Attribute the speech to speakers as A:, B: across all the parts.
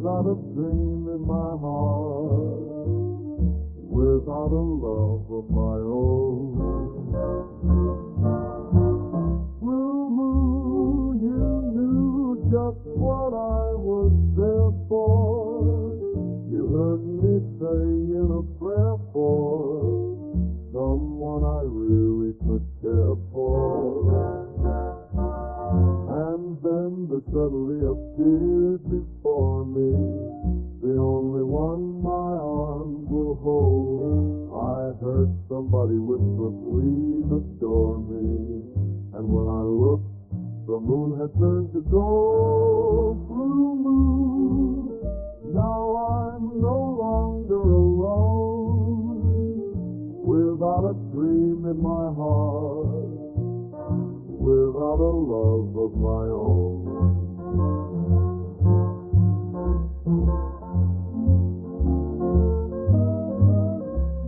A: without a dream in my heart, without a love of my own. Blue moon, you knew just what I was there for. You heard me say in a prayer for someone I really could care for. And then there suddenly appeared before me the only one my arms will hold. I heard somebody whisper, please adore me. And when I looked, the moon had turned to gold. Blue moon, now I'm no longer alone, without a dream in my heart, without a love of my own.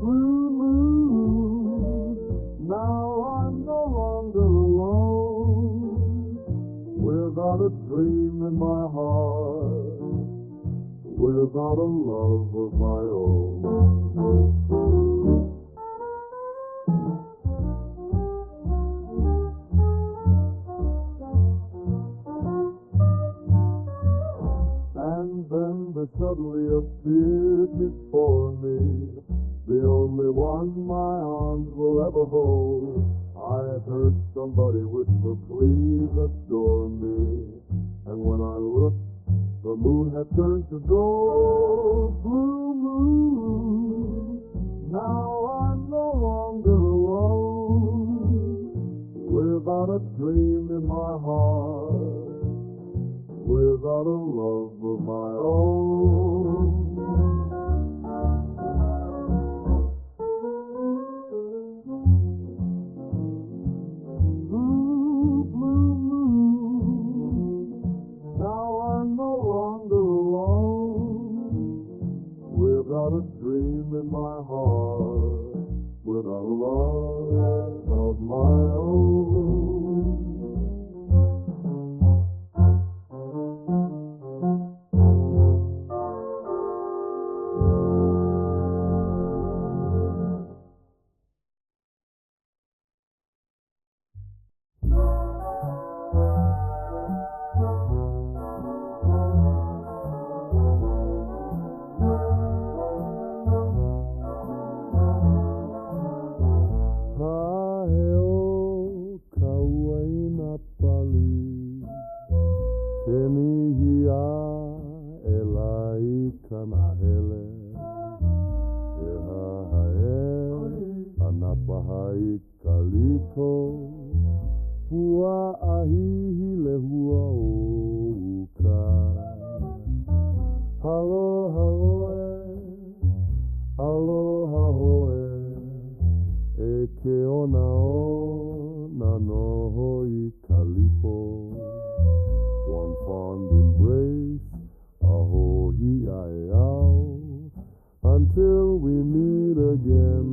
A: Blue moon, now I'm no longer alone, without a dream in my heart, without a love of my own. And then there suddenly appeared before me the only one my arms will ever hold. I heard somebody whisper, please adore me. And when I looked, the moon had turned to gold. Blue moon, now I'm no longer alone, without a dream in my heart, without a love of my own. Blue, blue moon, now I'm no longer alone, without a dream in my heart, without a love of my own. One fond embrace, until we meet again.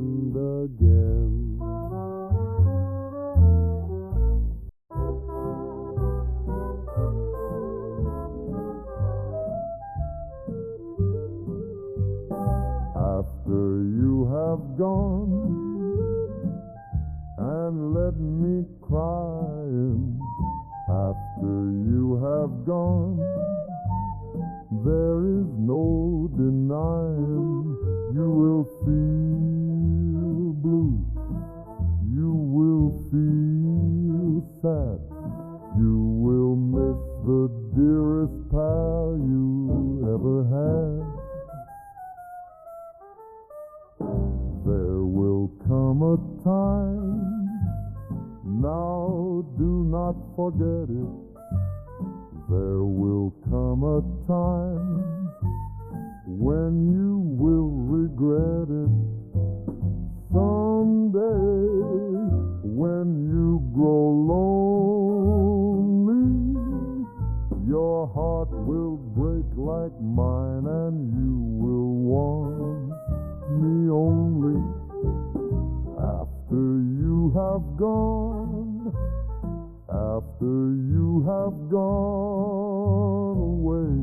A: After you have gone and let me crying, after you have gone, there is no denying you will feel blue, you will feel sad, you will miss the dearest pal you ever had. There will come a time, now do not forget it. There will come a time when you will regret it. Someday, when you grow lonely, your heart will break like mine and you will want me only. After you have gone, after you have gone away,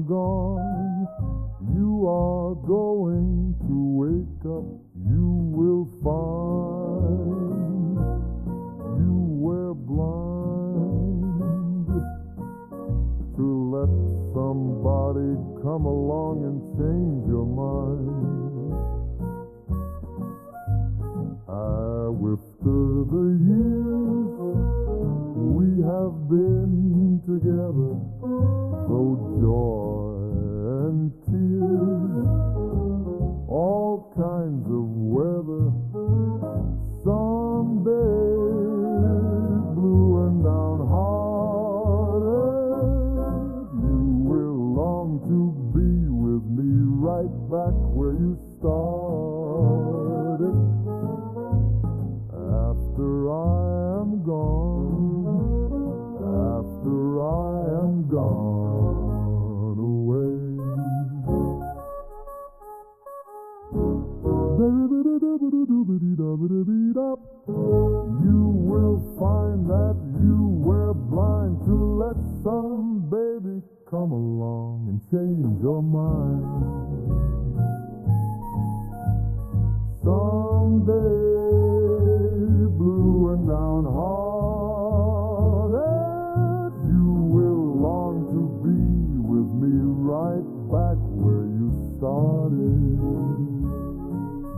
A: am gone, you are going to wake up. You will find you were blind to let somebody come along and change your mind. After the years we have been together, though joy and tears, all kinds of weather, some days blue and downhearted, you will long to be with me right back where you started. After I am gone, after I am gone away. You will find that you were blind to let some baby come along and change your mind. Someday, blue and downhearted, you will long to be with me right back where you started.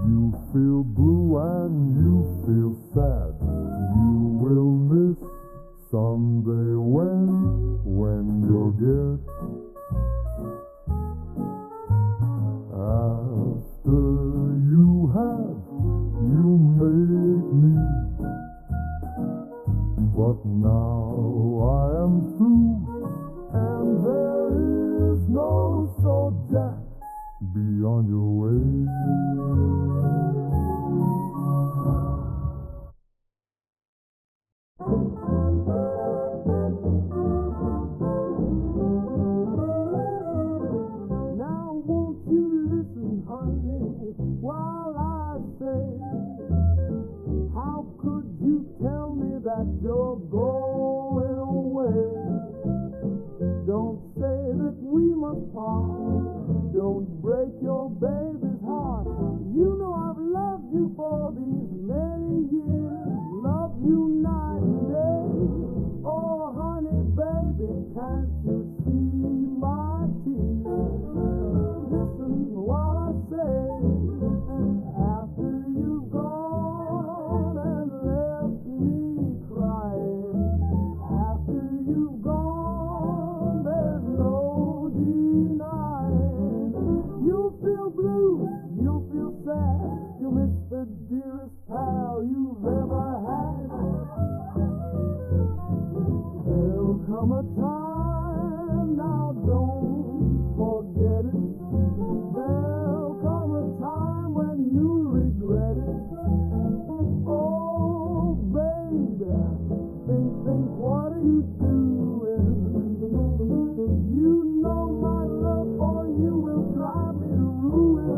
A: You feel blue and you feel sad. You will miss someday when you'll get. After you have, you make me. But now I am through, and there is no soul jack beyond your way. Now won't you listen, honey, while I say, how could you tell me that you're going away? Don't say that we must part. Don't break your baby's heart. You know I've loved you for these many years. Love you night and day. Oh, honey, baby, can't you see my tears? Listen while I say, after you've gone and left me crying, after you've gone, there's no denying. You'll feel blue, you'll feel sad, you'll miss the dearest pal you've ever had. There'll come a time, now don't forget it. There'll come a time when you'll regret it. Oh, baby, think, what are you doing? You know my love for you will drive me to ruin.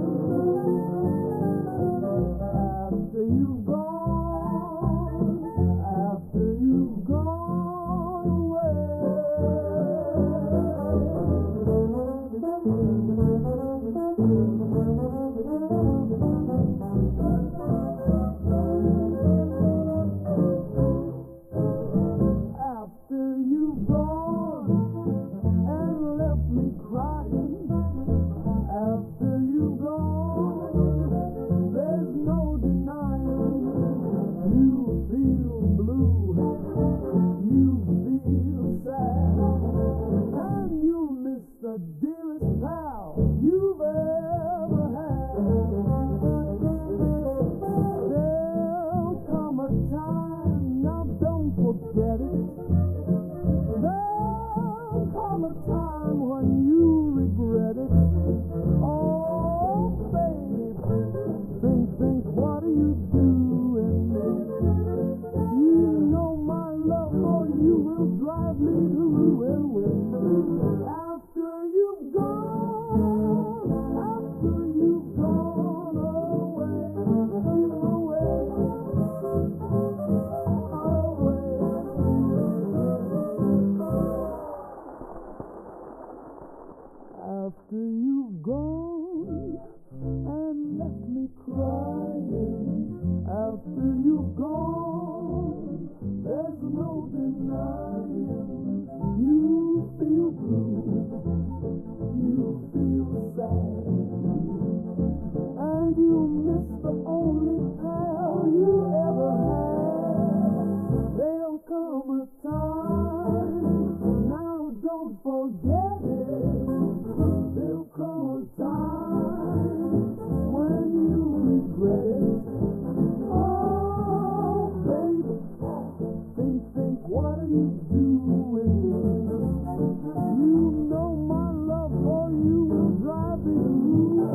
A: After you've gone, after you've gone away. After you've gone and left me crying, after you've gone, there's no denying. You feel blue, you feel sad, and you miss the dearest pal you've ever had. There'll come a time, now don't forget it. There'll come a time when you regret it. Oh, baby, think, what are you doing? You know my love for you will drive me to ruin. After you've gone, after you've gone away, gone and left me crying. After you've gone, there's no denying. You feel blue, you feel sad, and you miss the only pal you ever had. There'll come a time, now don't forget it. There'll come a time when you regret it. Oh, baby, think, what are you doing? You know my love for you will drive me loose.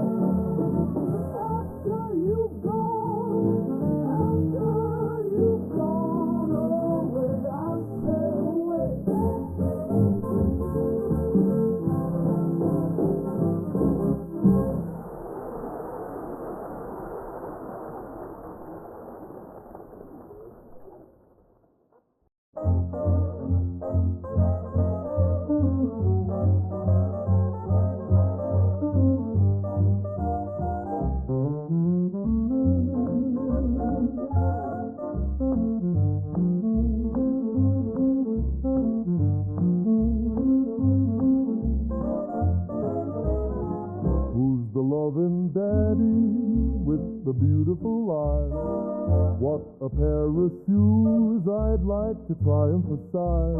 A: After you've gone away, I said away. Who's the loving daddy with the beautiful eyes? What a pair of shoes I'd like to try and emphasize.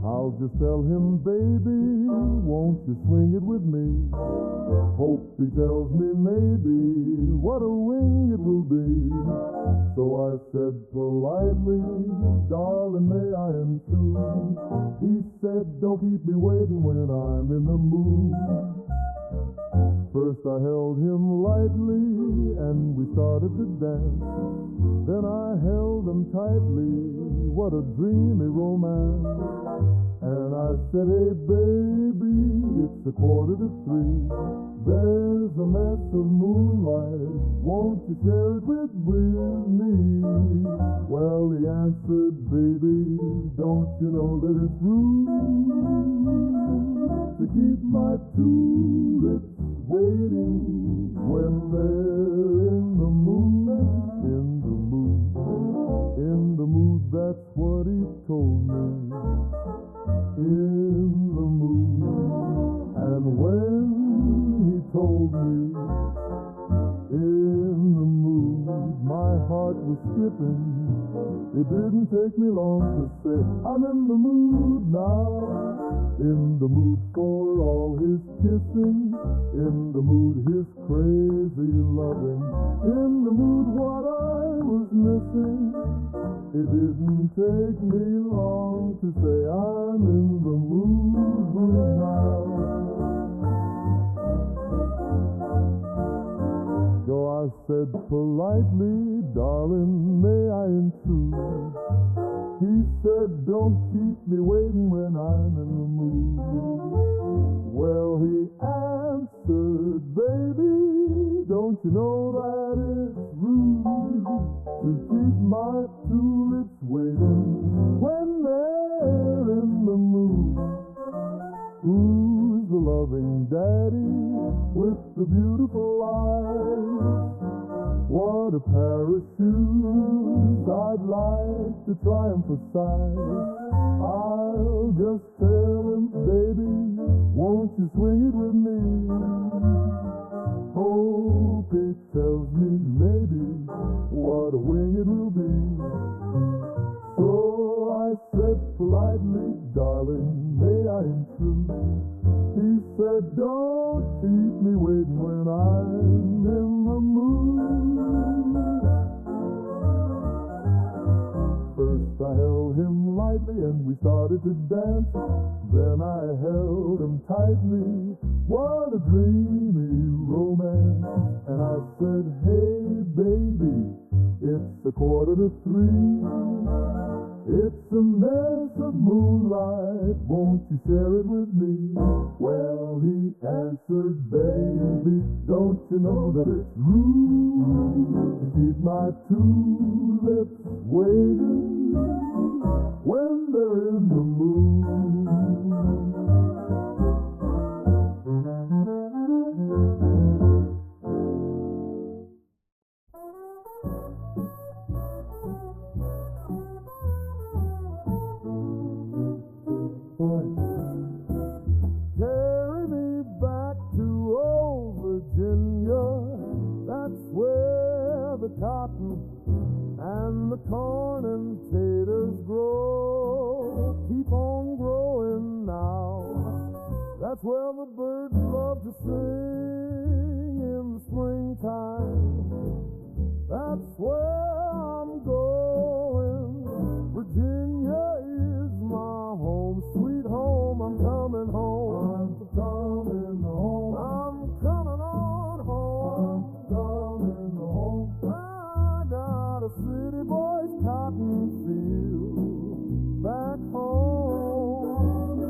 A: I'll just tell him, baby, won't you swing it with me? Hope he tells me maybe what a wing it will be. So I said politely, darling, may I intrude? He said, don't keep me waiting when I'm in the mood. First I held him lightly and we started to dance. Then I held him tightly, what a dreamy romance. And I said, hey baby, it's 2:45. There's a mess of moonlight, won't you share it with me? Well, he answered, baby, don't you know that it's rude to keep my two lips waiting when they're in the mood, that's what he told me. In the mood. And when he told me in the mood, my heart was skipping. It didn't take me long to say, I'm in the mood now. In the mood for all his kissing, in the mood his crazy loving, in the mood what I was missing. It didn't take me long to say I'm in the mood now. So I said politely, darling, may I intrude? He said, don't keep me waiting when I'm in the mood. Well, he answered, baby, don't you know that it's rude to keep my two lips waiting when they're in the mood? Who's the loving daddy with the beautiful eyes? What a pair of shoes I'd like to try and emphasize. I'll just tell him, baby, won't you swing it with me? Hope it tells me maybe what a wing it will be. So I said politely, darling, may I intrude? He said, don't keep me waiting when I'm in the mood. First I held him lightly and we started to dance. Then I held him tightly, what a dreamy romance. And I said, hey baby, it's 2:45. It's a mess of moonlight, won't you share it with me? Well, he answered, baby, don't you know that it's rude to keep my two lips waiting when they're in the mood? and the corn and taters grow, keep on growing now. That's where the birds love to sing in the springtime. That's where I'm going. Virginia is my home, sweet home. I'm coming home. I'm coming home. I'm coming on home. I'm coming home. I got a city boy's cotton field back home.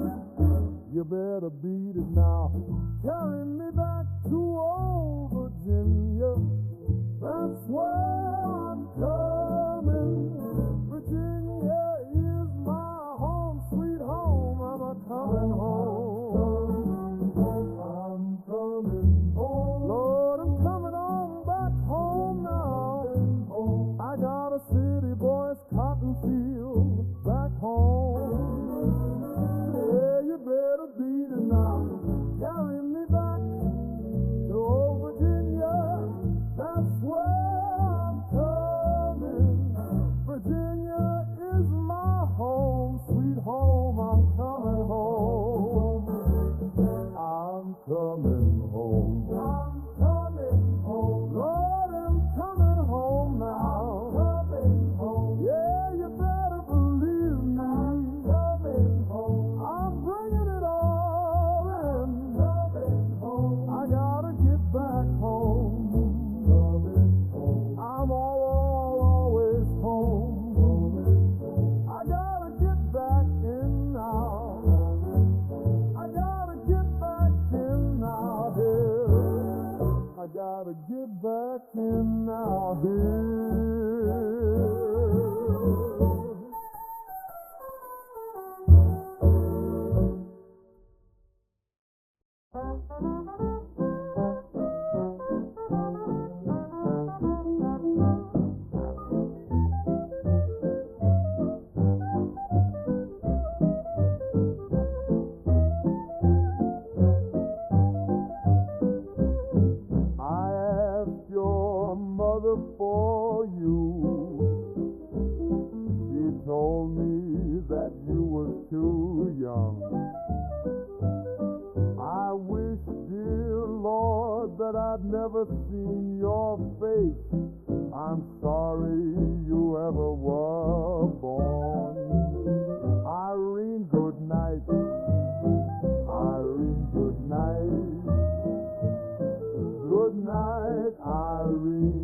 A: You better beat it now. Carry me back to old Virginia. That's where I'm coming. Virginia is my home, sweet home. I'm a coming home. I'm coming home. Lord, I'm coming on back home now. I got a city boy's cotton field back home. Yeah, you better beat it now. Carry me back to old Virginia. That's where I'm coming. Virginia is my home, sweet home. I'm coming home. I'm coming home. I'm coming home. Lord, I'm coming home now. I'm coming home. Yeah, you better believe me. I'm coming home. I'm bringing it all in. Coming home. I gotta get back home. I'm always home. I gotta get back in now. I gotta get back in now here. I gotta get back in now here. For you, she told me that you was too young. I wish, dear Lord, that I'd never seen your face. I'm sorry you ever were born. Irene, good night. Irene, good night. Good night, Irene.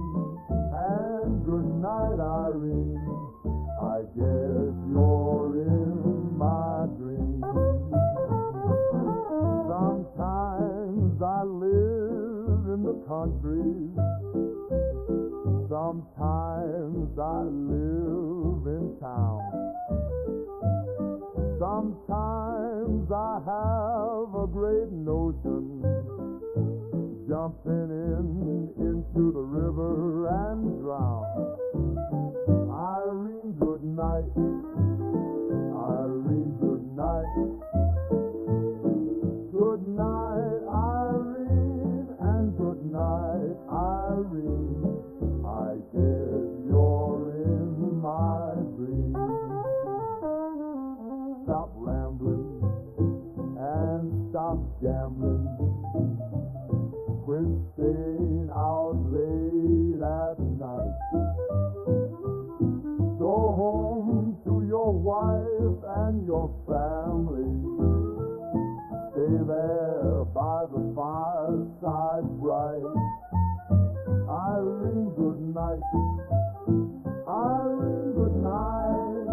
A: And good night, Irene. I guess you're in my dreams. Sometimes I live in the country. Sometimes I live in town. Sometimes I have a great notion, jumping into the river and drown. Irene, good night. Irene, good night. Good night, Irene, and good night, Irene. I guess you're in my dreams. Stop rambling and stop gambling. Quit staying out late at night. Go home to your wife and your family. Stay there by the fireside bright. Irene, good night. Irene, good night.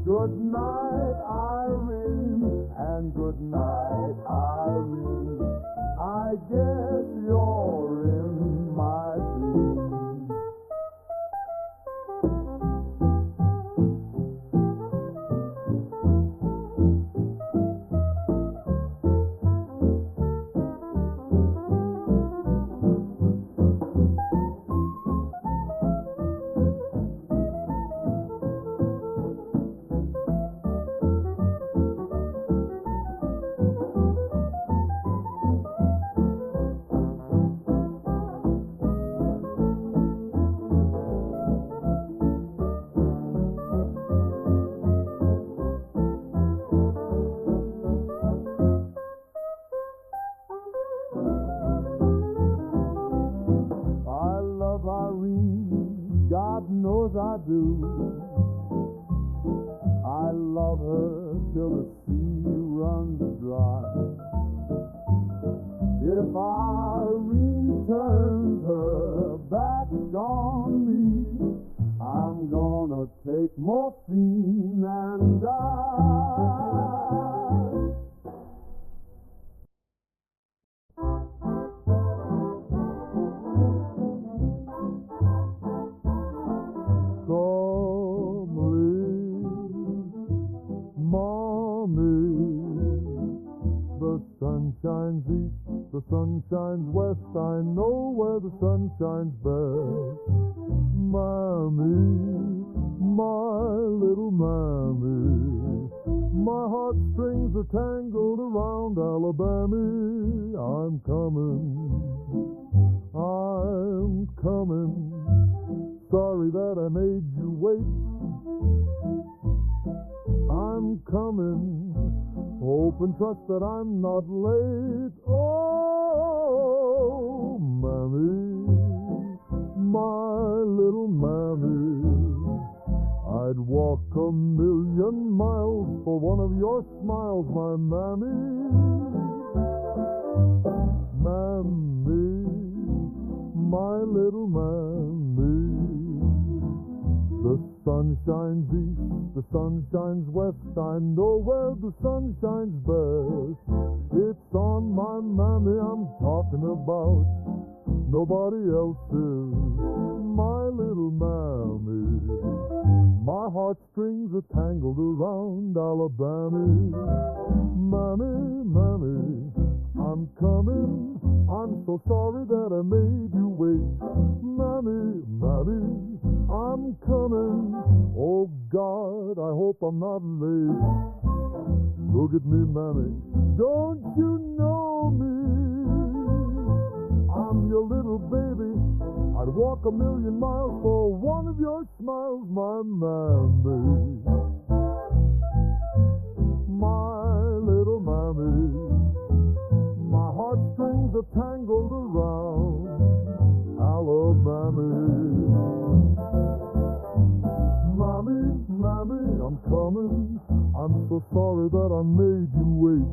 A: Good night, Irene, and good night, Irene. I guess you're in my dreams. do. I love her till the sea runs dry. If Irene turns her back on me, I'm gonna take morphine and die. The sun shines east, the sun shines west, I know where the sun shines best. Mammy, my little mammy, my heartstrings are tangled around Alabama. I'm coming, sorry that I made you wait. I'm coming, hope and trust that I'm not late. Oh, mammy, my little mammy, I'd walk 1,000,000 miles for one of your smiles, my mammy. Mammy, my little mammy, the sun shines east, the sun shines west, I know where the sun shines best. It's on my mammy I'm talking about, nobody else's, my little mammy. My heartstrings are tangled around Alabama. Mammy, mammy, I'm coming, I'm so sorry that I made you wait. Mammy, mammy, I'm coming, oh God, I hope I'm not late. Look at me, mammy, don't you know me? I'm your little baby, I'd walk 1,000,000 miles for one of your smiles, my mammy. My little mammy, my heartstrings are tangled around Alabama. Mammy, I'm coming, I'm so sorry that I made you wait.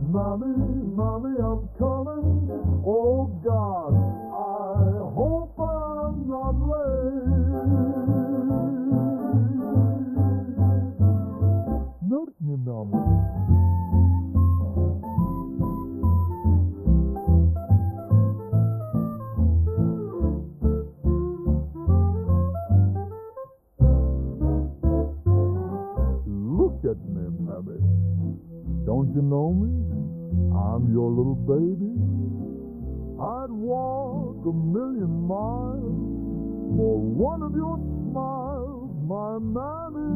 A: Mammy, I'm coming, oh God, I hope I'm not late. Notice me, mammy. Look at me, mammy. Don't you know me? I'm your little baby. I'd walk 1,000,000 miles for one of your smiles, my mammy.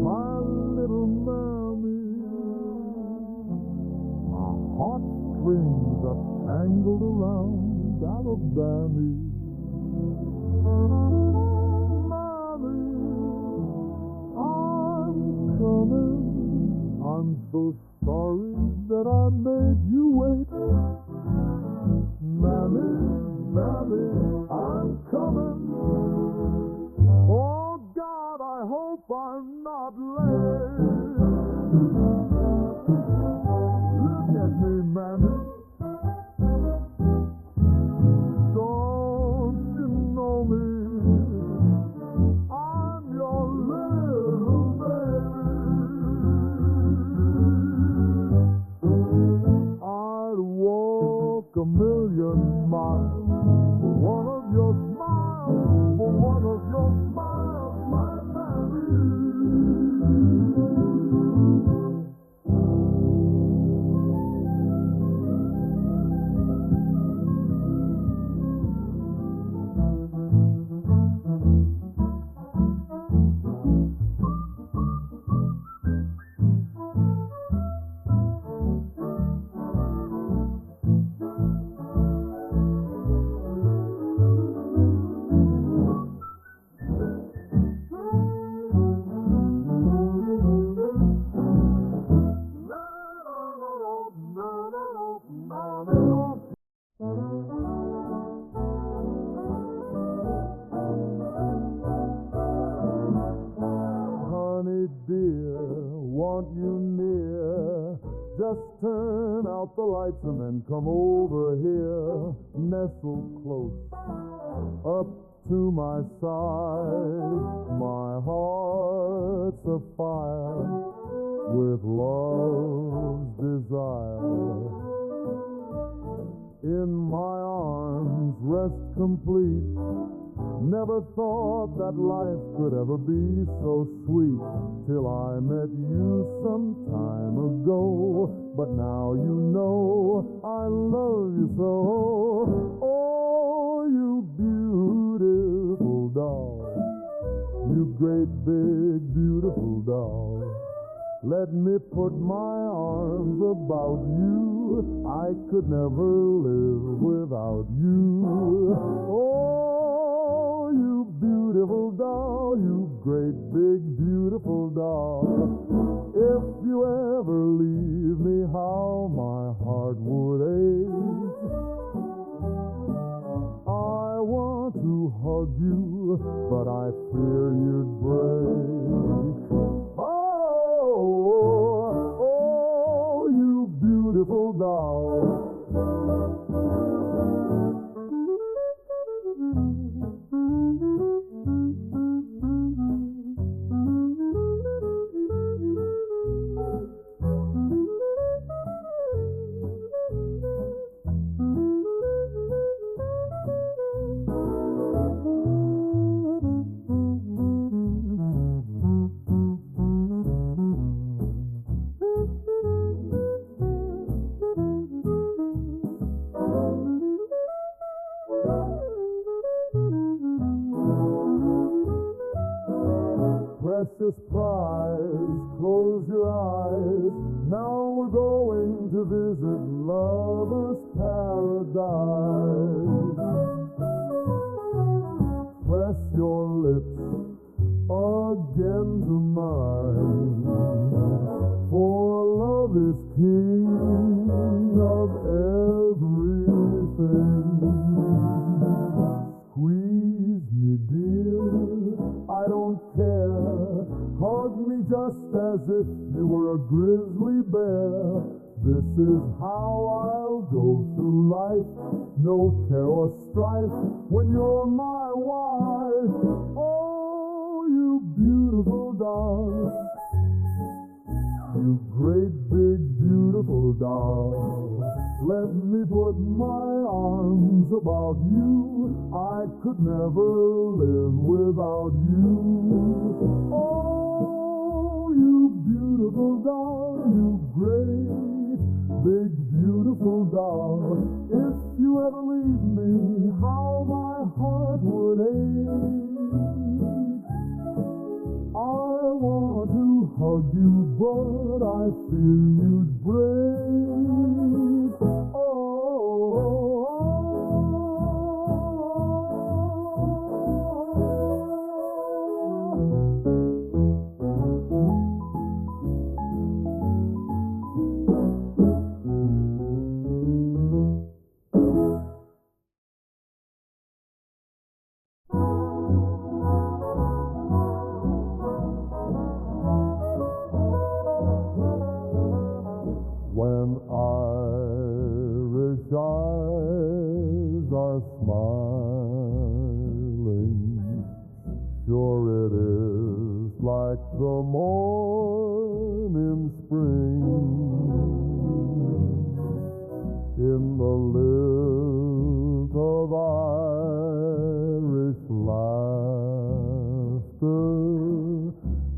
A: My little mammy, my heartstrings are tangled around Alabama. Mammy, I'm coming, I'm so sorry that I made you wait. Mammy, I'm coming, oh God, I hope I'm not late. Look at me, mammy. Don't you know me? I'm your little baby. I'd walk 1,000,000 miles for one lights and then come over here, nestle close up to my side. My heart's afire with love's desire. In my arms, rest complete. Never thought that life could ever be so sweet till I met you some time ago. But now you know I love you so. Oh, you beautiful doll, you great big beautiful doll. Let me put my arms about you. I could never live without you. Oh, you beautiful doll, you great big beautiful doll. If you ever leave me, how my heart would ache. I want to hug you, but I fear you'd break. Oh, you beautiful doll. Precious prize, close your eyes. Now we're going to visit lover's paradise. Press your lips again to mine, for love is king of everything. Squeeze me, dear, I don't care. Hug me just as if you were a grizzly bear. This is how I'll go through life, no care or strife, when you're my wife. Oh, you beautiful doll, you great big beautiful doll. Let me put my arms about you. I could never live without you. Oh, you beautiful doll, you great big beautiful doll. If you ever leave me, how my heart would ache. I want to hug you, but I fear you'd break. When Irish eyes are smiling, sure it is like the morning spring. In the lilt of Irish laughter,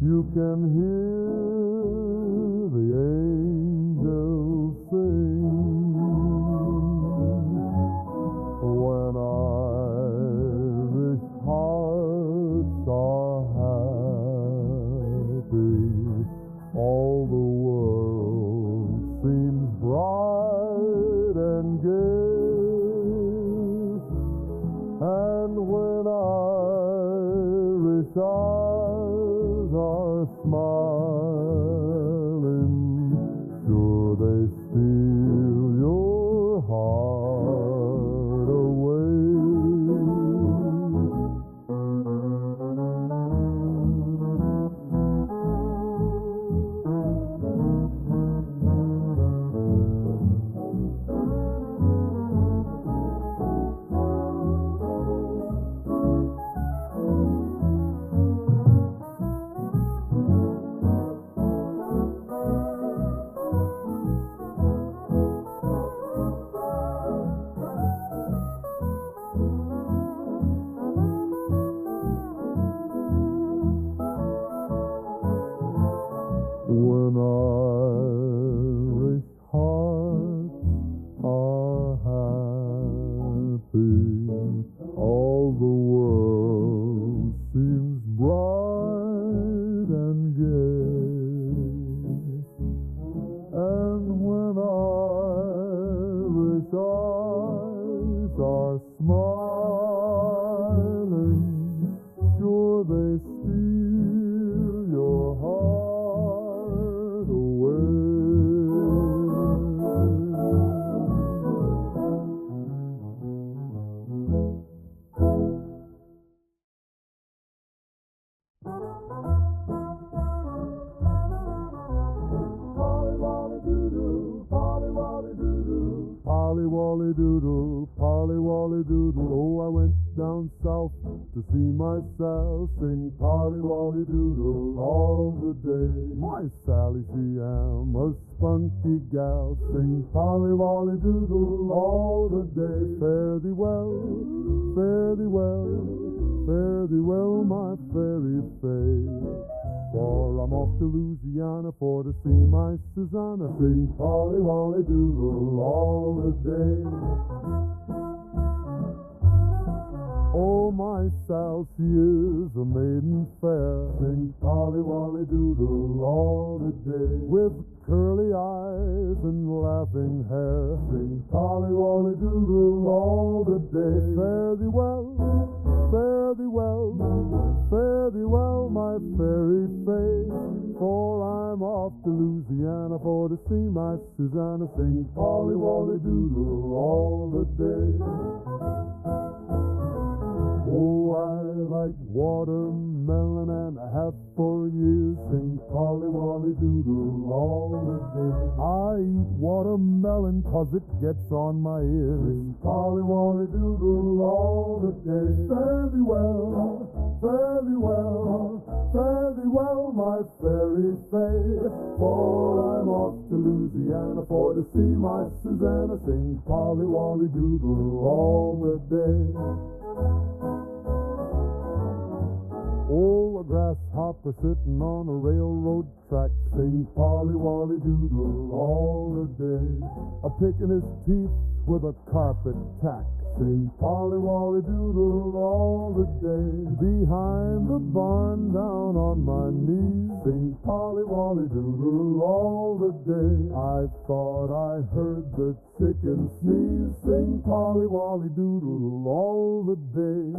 A: you can hear the angels sing. When Irish hearts are happy, all the world seems bright and gay. And when Irish eyes are smiling, sure they steal your heart away. are smiling, sure they steal your heart away. Polly Wally Doodle, Polly Wally Doodle. Oh, I went down south to see myself, sing Polly Wally Doodle all the day. My Sally, she am a spunky gal, sing Polly Wally Doodle all the day. Fare thee well, fare thee well, fare thee well, my fairy fay. For I'm off to Louisiana for to see my Susanna, sing Polly Wally Doodle all the day. Oh, my Sal, she is a maiden fair, sing Polly Wally Doodle all the day. With curly eyes and laughing hair, sing Polly Wally Doodle all the day. Fare thee well, fare thee well, fare thee well, my fairy fay. For I'm off to Louisiana for to see my Susanna, sing Polly Wally Doodle all the day. Oh, I like watermelon and I have for years, sing Polly Wally Doodle all the day. I eat watermelon 'cause it gets on my ears, sing Polly Wally Doodle all the day. Fare thee well, fare thee well, fare thee well, my fairy fay. For I'm off to Louisiana for to see my Susanna, sing Polly Wally Doodle all the day. Oh, a grasshopper sitting on a railroad track, sing Polly Wally Doodle all the day. A picking his teeth with a carpet tack, sing Polly Wally Doodle all the day. Behind the barn down on my knees, sing Polly Wally Doodle all the day. I thought I heard the chicken sneeze, sing Polly Wally Doodle all the day.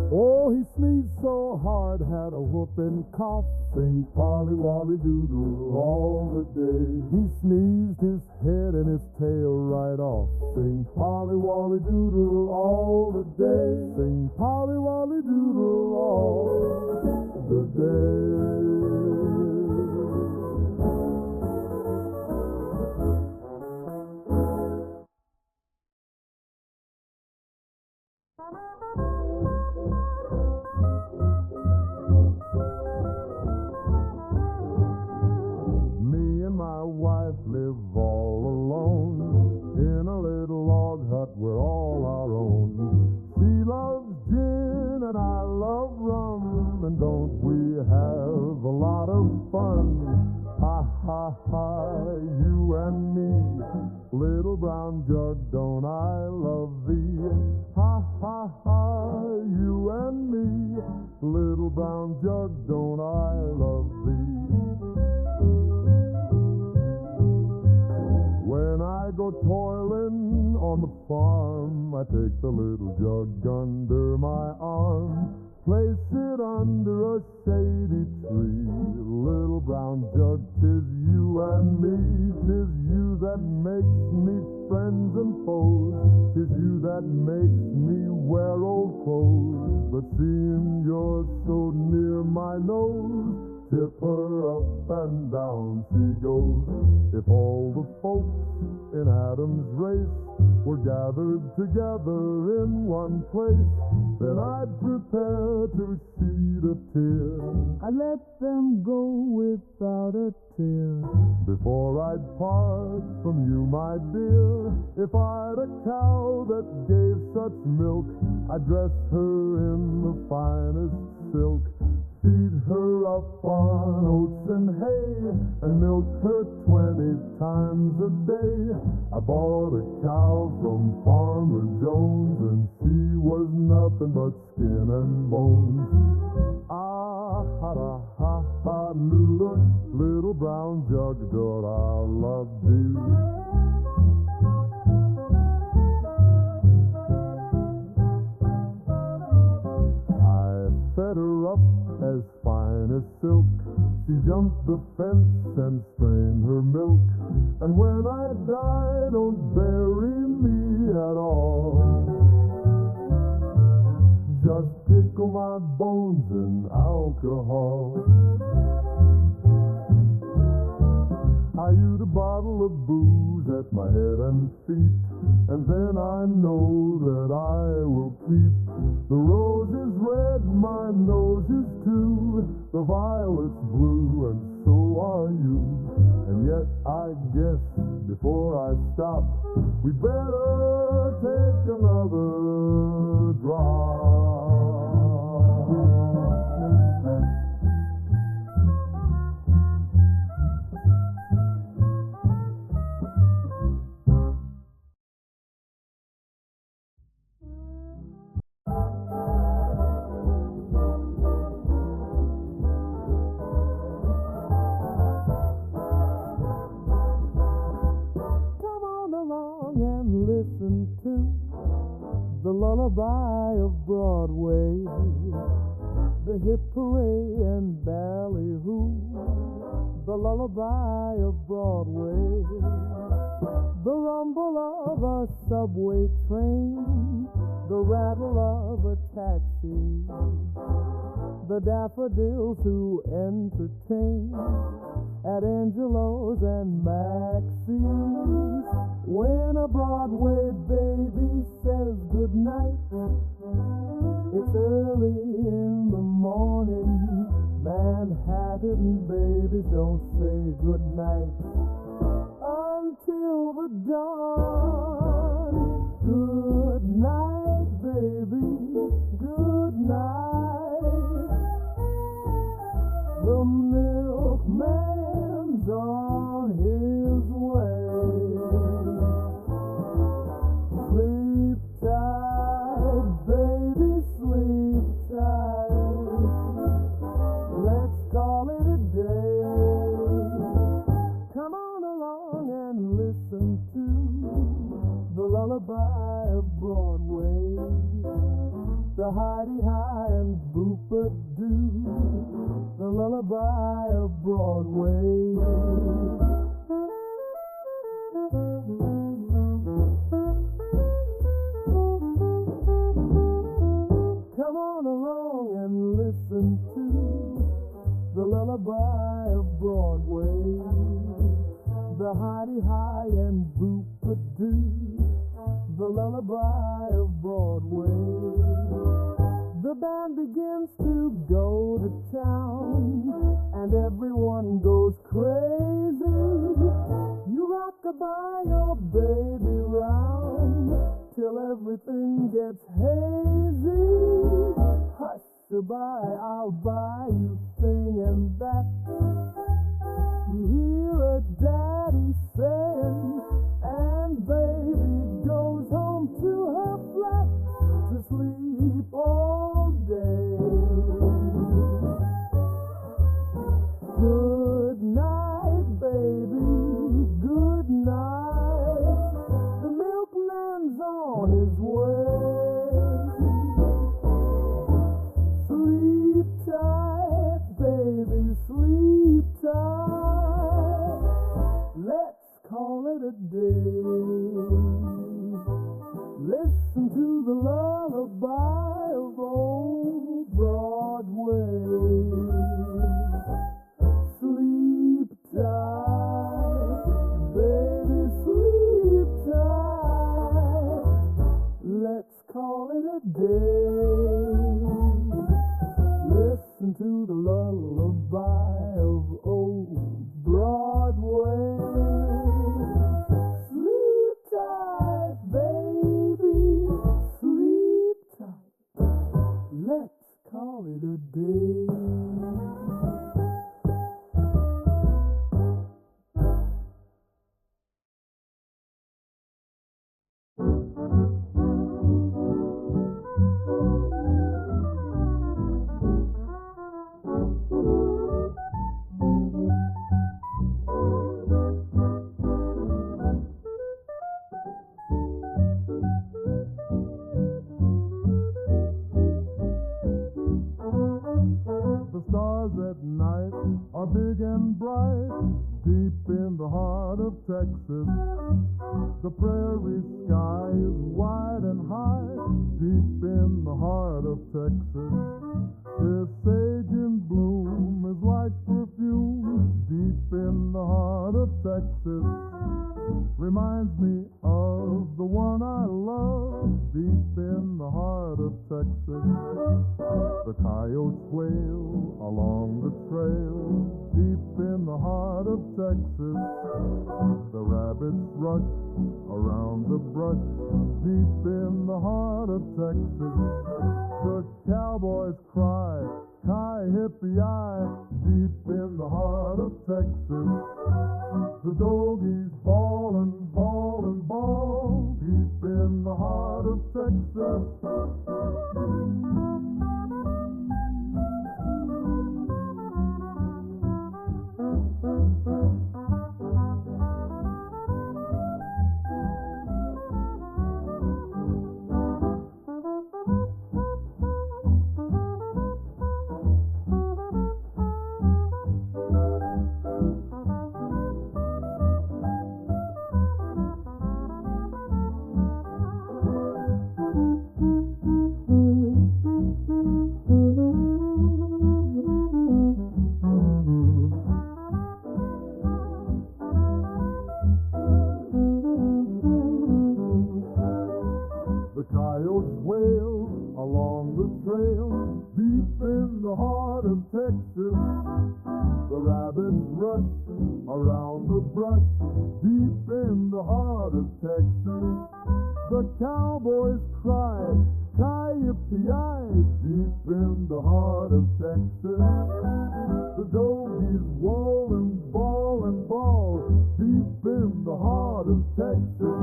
A: Oh, he sneezed so hard, had a whooping cough, sing Polly Wally Doodle all the day. He sneezed his head and his tail right off, sing Polly Wally Doodle all the day. Sing Polly Wally Doodle all the day. My wife live all alone in a little log hut we're all our own. She loves gin and I love rum, and don't we have a lot of fun? Ha ha ha, you and me, little brown jug, don't I love thee? Ha ha ha, you and me, little brown jug, don't I love thee? When I go toiling on the farm, I take the little jug under my arm, place it under a shady tree. Little brown jug, 'tis you and me, 'tis you that makes me friends and foes, 'tis you that makes me wear old clothes. But seeing you're so near my nose, tip her up and down she goes. If all the folks in Adam's race were gathered together in one place, then I'd prepare to shed a tear.
B: I let them go without a tear
A: before I'd part from you, my dear. If I'd a cow that gave such milk, I'd dress her in the finest silk, feed her up on oats and hay, and milk her 20 times a day. I bought a cow from Farmer Jones, and she was nothing but skin and bones. Ah, ha, da, ha, ha, little brown jug, don't I love thee? as silk. She jumped the fence and strained her milk. And when I die, don't bury me at all. Just pickle my bones in alcohol. I used a bottle of booze at my head and feet, and then I know that I will keep the roses red, my nose is too, the violets blue, and so are you. And yet I guess before I stop, we better take another drop.
B: Listen to the lullaby of Broadway, the hip hooray and ballyhoo, the lullaby of Broadway, the rumble of a subway train, the rattle of a taxi, the daffodils who entertain at Angelo's and Maxie's. When a Broadway baby says goodnight, it's early in the morning. Manhattan babies don't say goodnight until the dawn. Good night, baby, good night. The milkman's on his way. Sleep tight, baby, sleep tight. Let's call it a day. Come on along and listen to the lullaby of Broadway, the hidey-high and boop-a-doo, the lullaby of Broadway. Come on along and listen to the lullaby of Broadway, the hidey-high and boop-a-doo, the lullaby of Broadway. The band begins to go to town, and everyone goes crazy. You rock-a-bye your baby round till everything gets hazy. Hush-a-bye, I'll buy you thing and that. You hear a daddy saying, and baby goes home to her flat to sleep all day. Good night, baby, good night. The milkman's on his way. Sleep tight, baby, sleep tight. Let's call it a day. Listen to the lullaby of old Broadway. Sleep tight, baby, sleep tight. Let's call it a day. Listen to the lullaby of old Broadway. Sleep tight, baby, sleep tight. Let's call it a day. of Texas. The prairie sky is wide and high, deep in the heart of Texas. This sage in bloom is like perfume, deep in the heart of Texas. Reminds me of the one I love, deep in the heart of Texas. The coyotes wail along the trail, deep in the heart of Texas. The rabbits rush around the brush, deep in the heart of Texas. The cowboys cry, ki-yippee-yi, deep in the heart of Texas. The doggies bawl and bawl and bawl, deep in the heart of Texas. The coyotes wail along the trail, deep in the heart of Texas. The rabbits rush around the brush, deep in the heart of Texas. The cowboys cry, ki-yippee-yi, deep in the heart of Texas. The doggies wail and bawl and bawl, deep in the heart of Texas.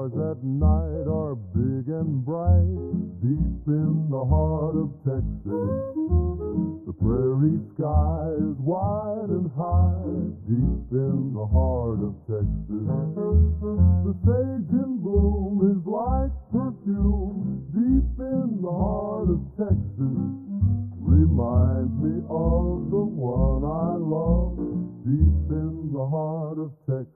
B: At night are big and bright, deep in the heart of Texas. The prairie sky is wide and high, deep in the heart of Texas. The sage in bloom is like perfume, deep in the heart of Texas. Reminds me of the one I love, deep in the heart of Texas.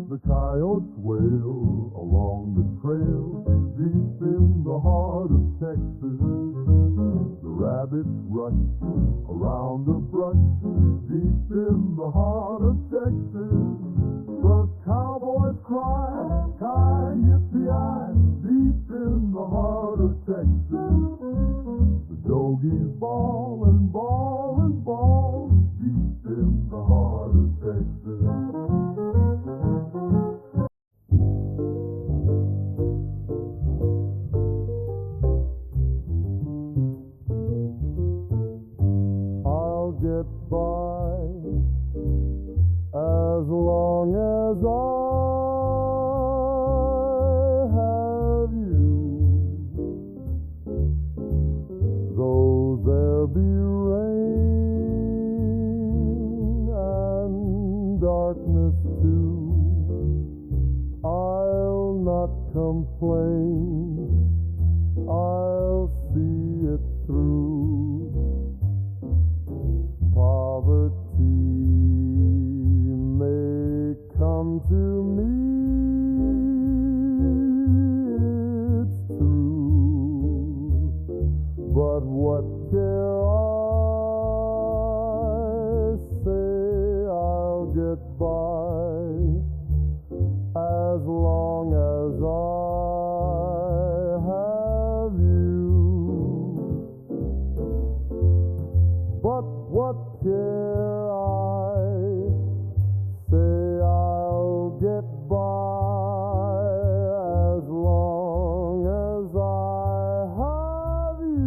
B: The coyotes wail along the trail, deep in the heart of Texas. The rabbits rush around the brush, deep in the heart of Texas. The cowboys cry, ki-yippee-yi, deep in the heart of Texas. The doggies bawl and bawl and bawl, deep in the heart of Texas. Get by as long as I have you, though there be rain and darkness too. I'll not complain, I'll see it through. Poverty may come come to me, it's true. But what care I? Say I'll get by as long as I have you. But what care I? Say I'll get by as long as I have you.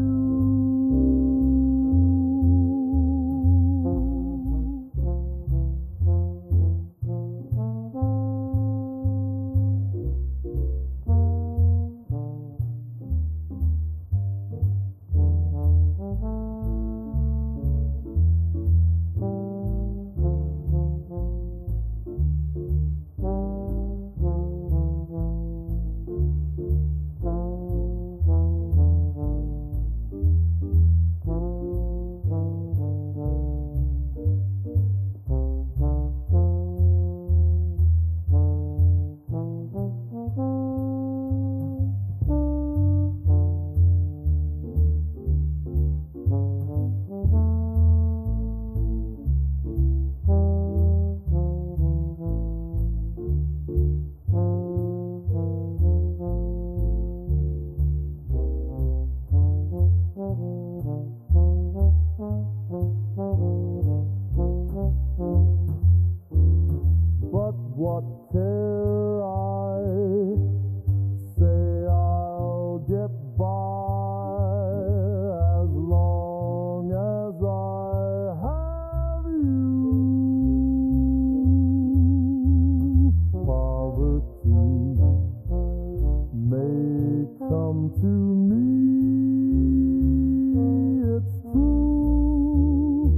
B: But what care I? Say I'll get by as long as I have you. Poverty may come to me, it's true.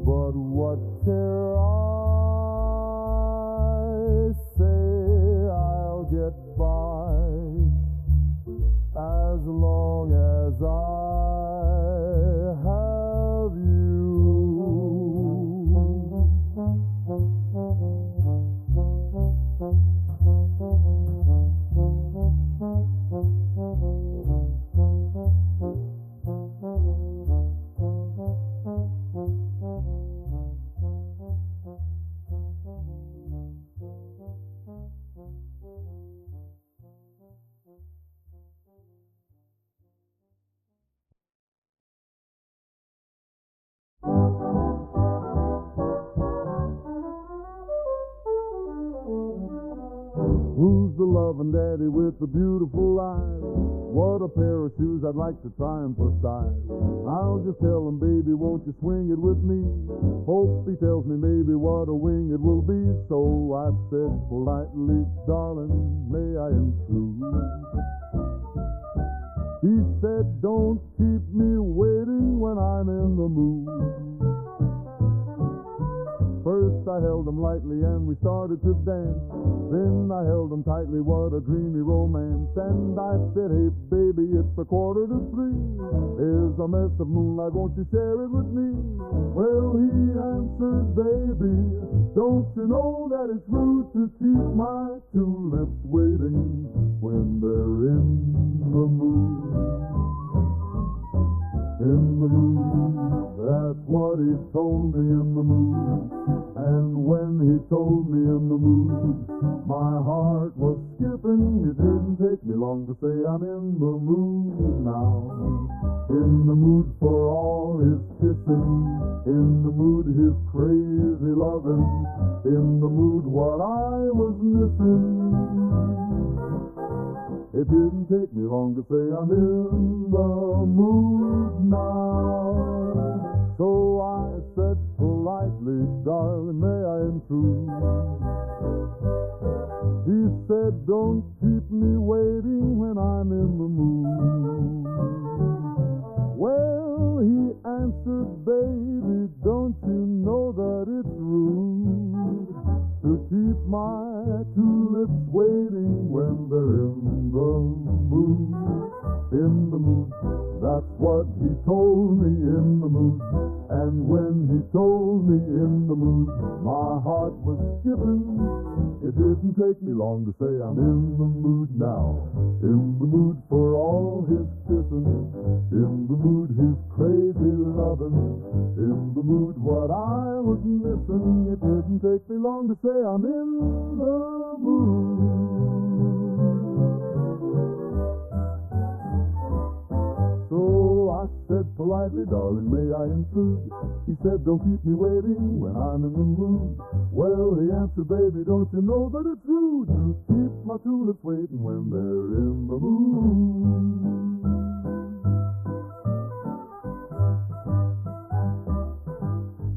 B: But what care I? Say I'll get by as long as I have Who's the loving daddy with the beautiful eyes? What a pair of shoes I'd like to try and for size. I'll just tell him, baby, won't you swing it with me? Hope he tells me maybe what a wing it will be. So I said politely, darling, may I intrude? He said, don't keep me waiting when I'm in the mood. First I held him lightly and we started to dance. Then I held him tightly, what a dreamy romance. And I said, hey baby, it's 2:45. Here's a mess of moonlight, won't you share it with me? Well, he answered, baby, don't you know that it's rude to keep my tulips waiting when they're in the mood? In the mood, that's what he told me, in the mood. And when he told me in the mood, my heart was skipping. It didn't take me long to say I'm in the mood now. In the mood for all his kissing, in the mood his crazy loving, in the mood what I was missing. It didn't take me long to say I'm in the mood now. So I said politely, darling, may I intrude? He said, don't keep me waiting when I'm in the mood. Well, he answered, baby, don't you know that it's rude to keep my tulips waiting when they're in the mood? In the mood, that's what he told me, in the mood. And when he told me in the mood, my heart was skipping.
A: didn't take me long to say I'm in the mood now. In the mood for all his kissing. In the mood his crazy loving. In the mood what I was missing. It didn't take me long to say I'm in the mood. So I said politely, darling, may I intrude? He said, don't keep me waiting when I'm in the mood. Well, he answered, baby, don't you know that it's rude to keep my tulips waiting when they're in the mood?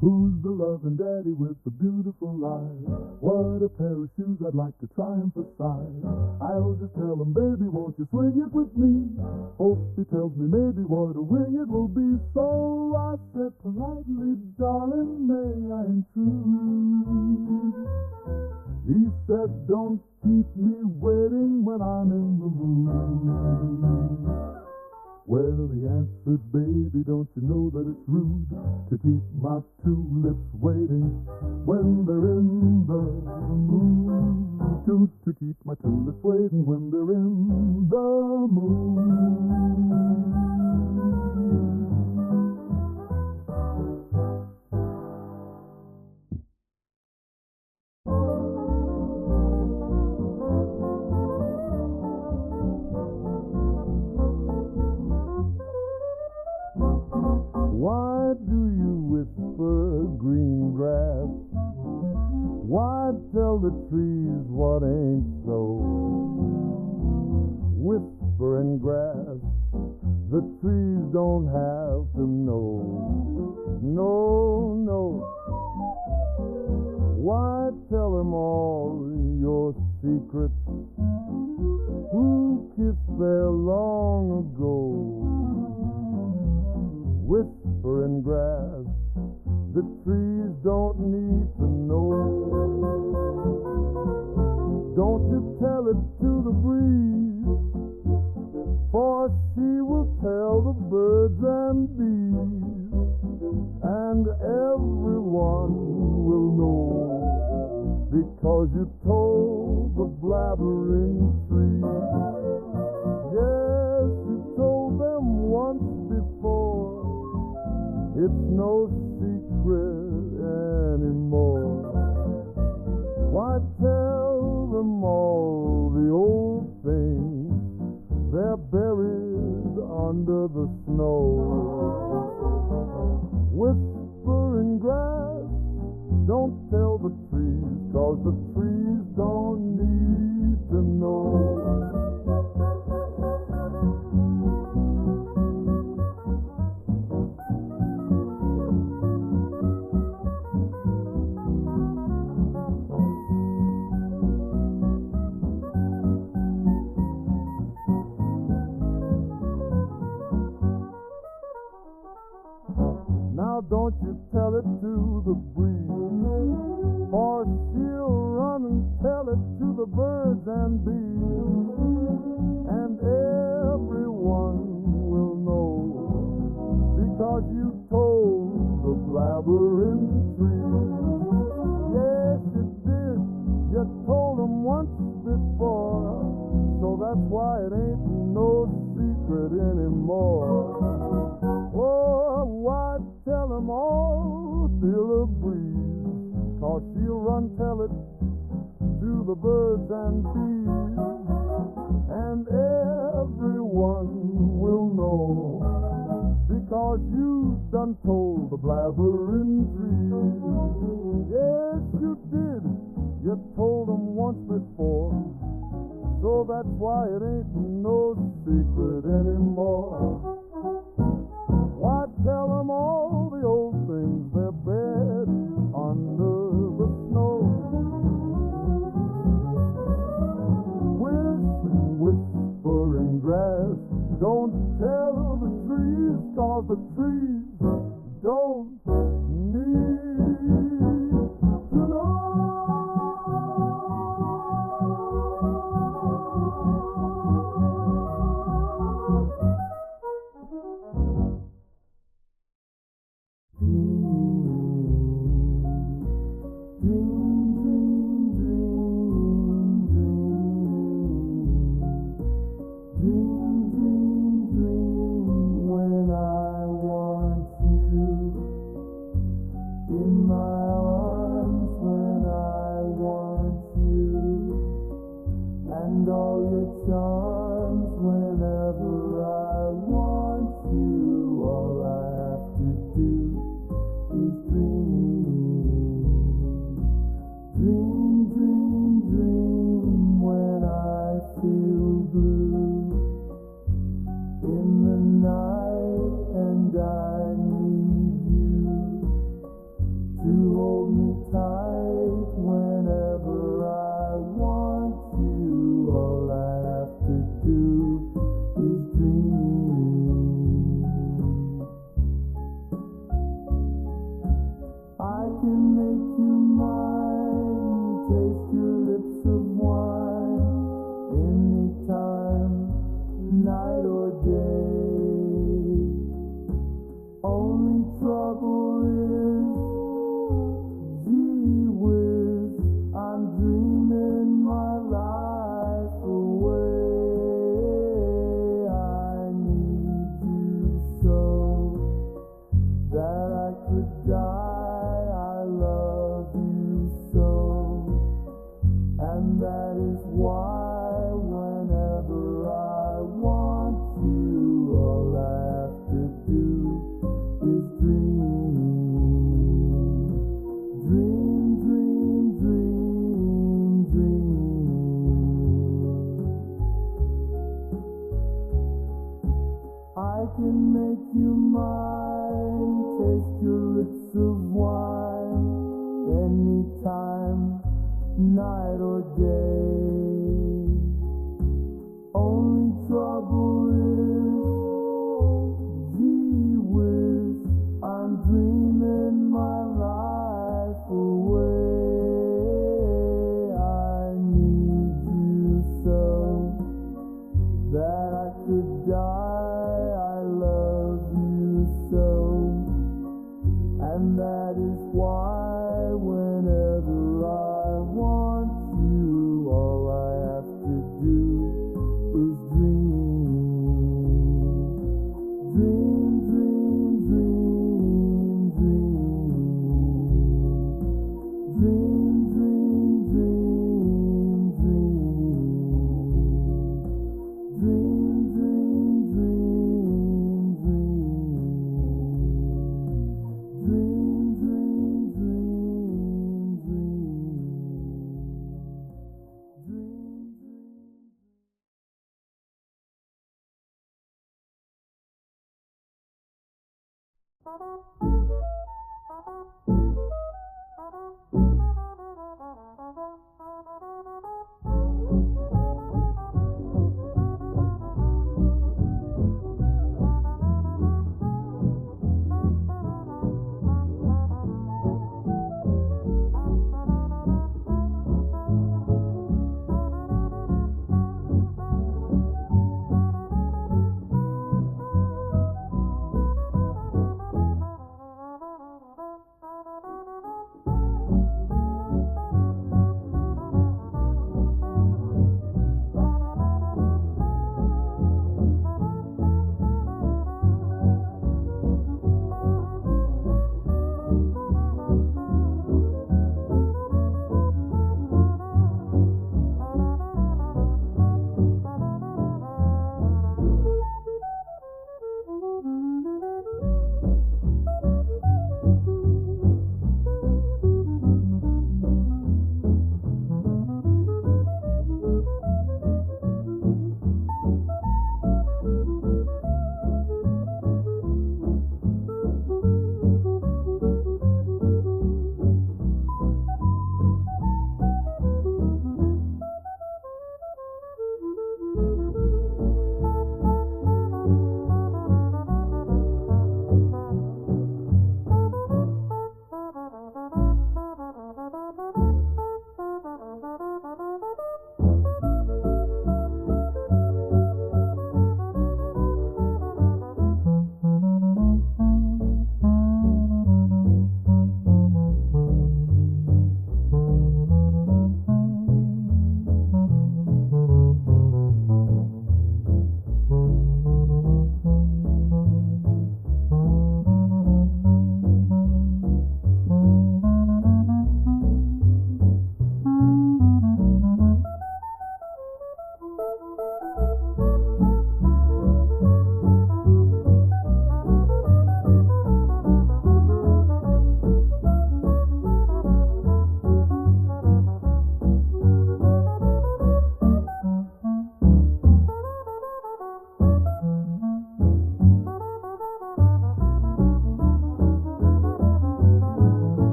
A: Who's the loving daddy with the beautiful eyes? What a pair of shoes I'd like to try and emphasize. I'll just tell him, baby, won't you swing it with me? Hope he tells me maybe what a wing it will be. So I said politely, darling, may I intrude? He said, don't keep me waiting when I'm in the mood. Well, he answered, baby, don't you know that it's rude to keep my tulips waiting when they're in the mood? To keep my tulips waiting when they're in the mood. Why do you whisper green grass? Why tell the trees what ain't so? Whispering grass, the trees don't have to know. No, no. Why tell them all your secrets? Who kissed there long ago? Whispering grass, the trees don't need to know. Don't you tell it to the breeze, for she will tell the birds and bees, and everyone will know, because you told the blabbering trees. Yes, you told them once before. It's no secret anymore. Why tell them all the old things? They're buried under the snow. Whispering grass, don't tell the trees, 'cause the trees don't need to know. Now don't you tell it to the breeze, for she'll run and tell it to the birds and bees, and everyone will know, because you told the blabbering trees. Yes, you did, you told them once before, so that's why it ain't no secret anymore. Oh, why tell them all, feel a breeze, 'cause she'll run tell it to the birds and bees, and everyone will know, because you done told the blabbering trees. Yes, you did, you told them once before, so that's why it ain't no secret anymore. Why tell them all the old things? They're buried under the snow. Whispering grass, don't tell the trees, 'cause the trees don't need to know.
B: night or day. Only trouble is, gee whiz, I'm dreaming my life away. I need you so that I could die. I love you so, and that is why whenever I want you, all I have to do is dream. Dream, dream, dream, dream. I can make you mine, taste your lips of wine, anytime, night or day. Only trouble is, gee whiz, I'm dreaming my life away. I need you so that I could die. I love you so, and that is why whenever I want you, all I have to do is dream. Dream, dream, dream, dream. Dream, dream, dream, dream. Dream, dream, dream, dream. Dream, dream, dream, dream. Dream,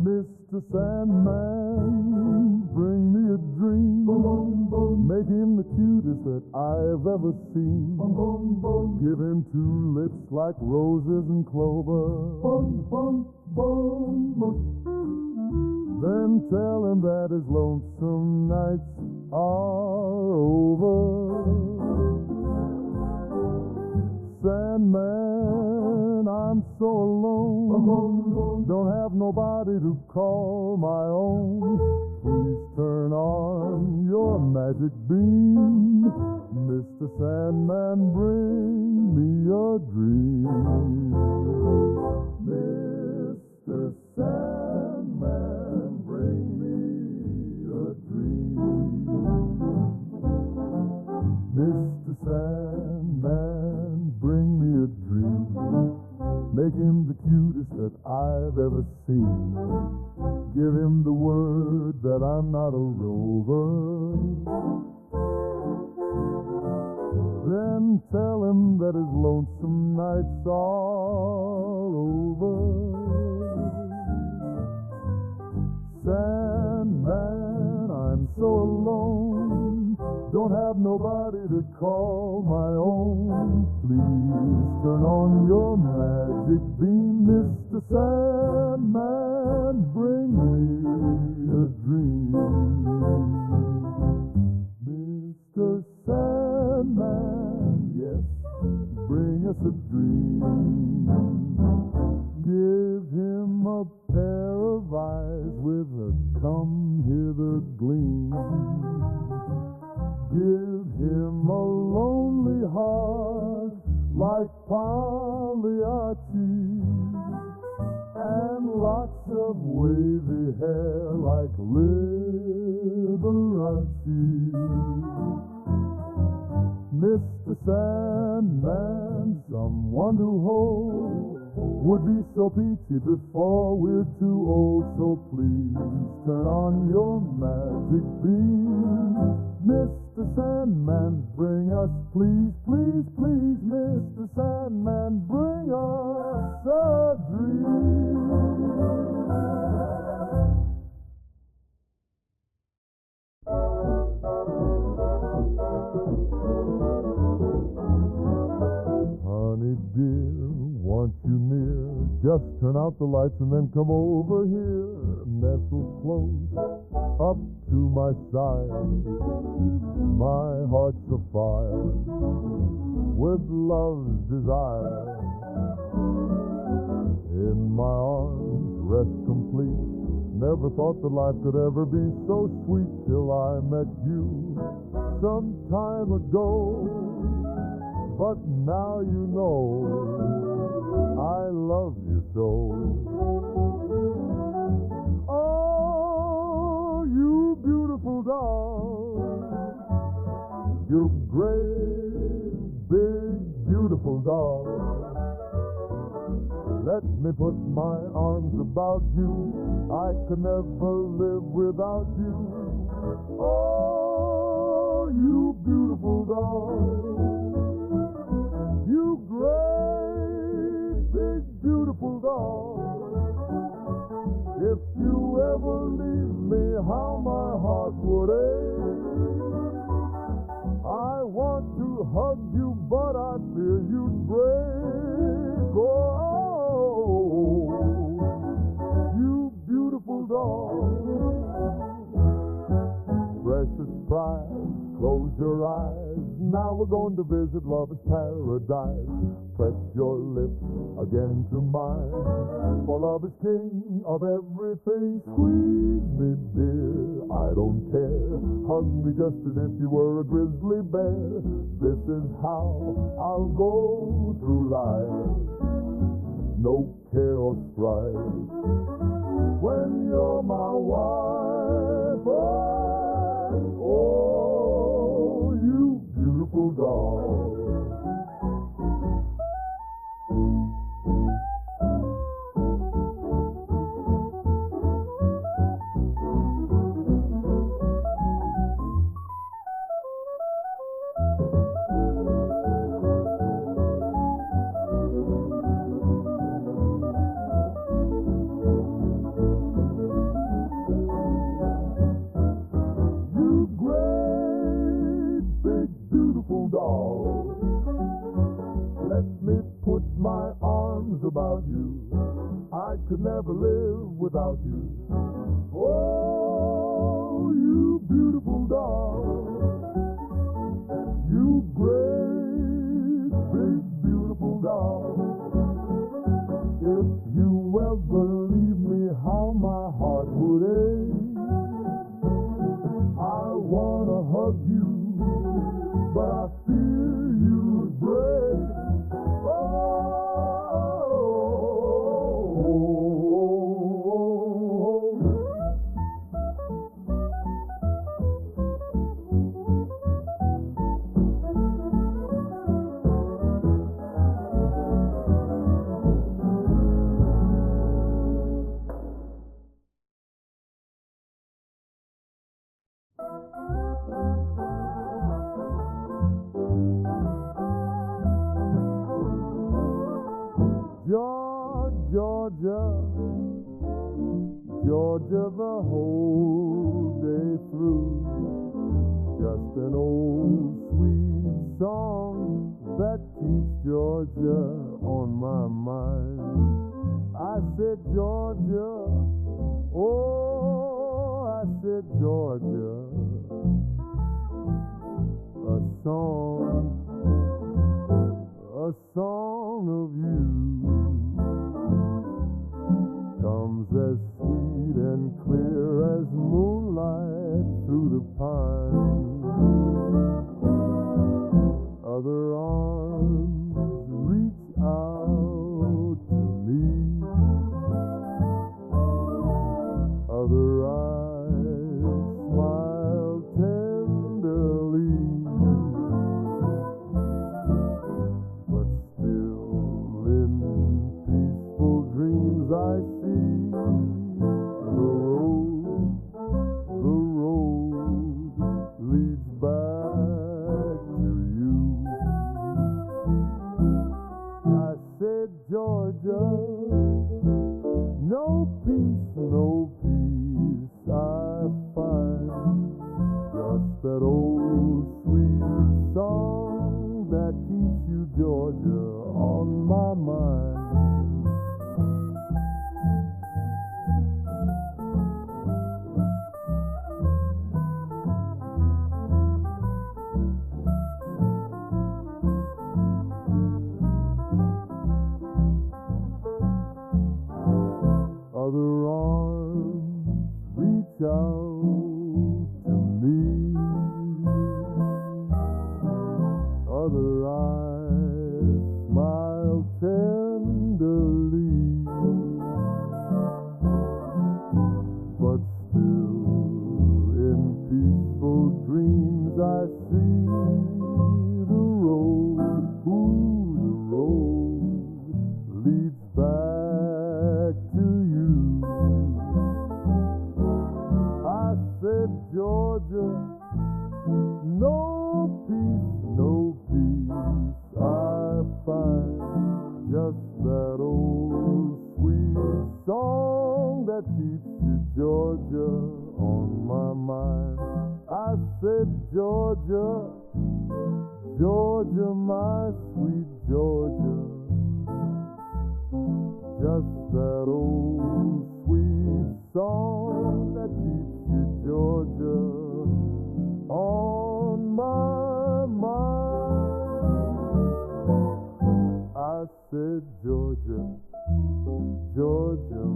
B: Mr. Sandman, bring me a dream. Make him the cutest that I've ever seen. Give him two lips like roses and clover. Then tell him that his lonesome nights are over. Sandman, I'm so alone. Don't have nobody to call my own. Please turn on your magic beam. Mr. Sandman, bring me a dream. Mr. Sandman, bring me a dream. Mr. Sandman, bring me a dream. Make him the cutest that I've ever seen. Give him the word that I'm not a rover. Then tell him that his lonesome nights are over. Sandman, I'm so alone. Don't have nobody to call my own. Please turn on your magic beam, Mr. Sandman. Bring me a dream. Mr. Sandman, yes, bring us a dream. Give him a pair of eyes with a come hither gleam. Give him a lonely heart like Pagliacci, and lots of wavy hair like Liberace. Mr. Sandman, someone to hold would be so peachy before we're too old. So please turn on your magic beam. Mr. Sandman, bring us, please, please, please, Mr. Sandman, bring us a dream. Honey dear, want you near, just turn out the lights and then come over here. Nestle close up to my side. My heart's afire with love's desire. In my arms, rest complete. Never thought that life could ever be so sweet till I met you some time ago. But now you know I love you so. Oh, you beautiful doll, you great, big, beautiful doll. Let me put my arms about you. I could never live without you. Oh, you beautiful doll. You great, big, beautiful doll. If you ever leave me, how my heart would ache. I want to hug you, but I fear you'd break. Oh, you beautiful doll. Precious prize, close your eyes. Now we're going to visit love's paradise. Press your lips again to mine, for love is king of everything. Squeeze me, dear, I don't care. Hug me just as if you were a grizzly bear. This is how I'll go through life. No care or strife. When you're my wife, oh, you beautiful doll. You great
A: Let me put my arms about you. I could never live without you. Oh, you beautiful doll. You great, big, beautiful doll. If you ever leave me, how my heart would ache. I wanna hug you, but I fear you'd break. Georgia, Georgia, the whole day through. Just an old sweet song that keeps Georgia on my mind. I said Georgia, oh, I said Georgia, a song of you comes as sweet and clear as moonlight through the pines. Other arms reach out to me. Other eyes smile tenderly. But still in peaceful dreams I see the road leads back to you. I said, Georgia, no peace I find. Just that old sweet song that keeps you, Georgia, on my mind. Other arms reach out to me. Other eyes smile tenderly. But still in peaceful dreams I see the road leads back to you. I said, Georgia, no peace I find. Just that old sweet song that keeps you, Georgia, on my mind. I said, Georgia, Georgia, my sweet Georgia, just that old sweet song that keeps you, Georgia, on my mind. I said, Georgia, Georgia,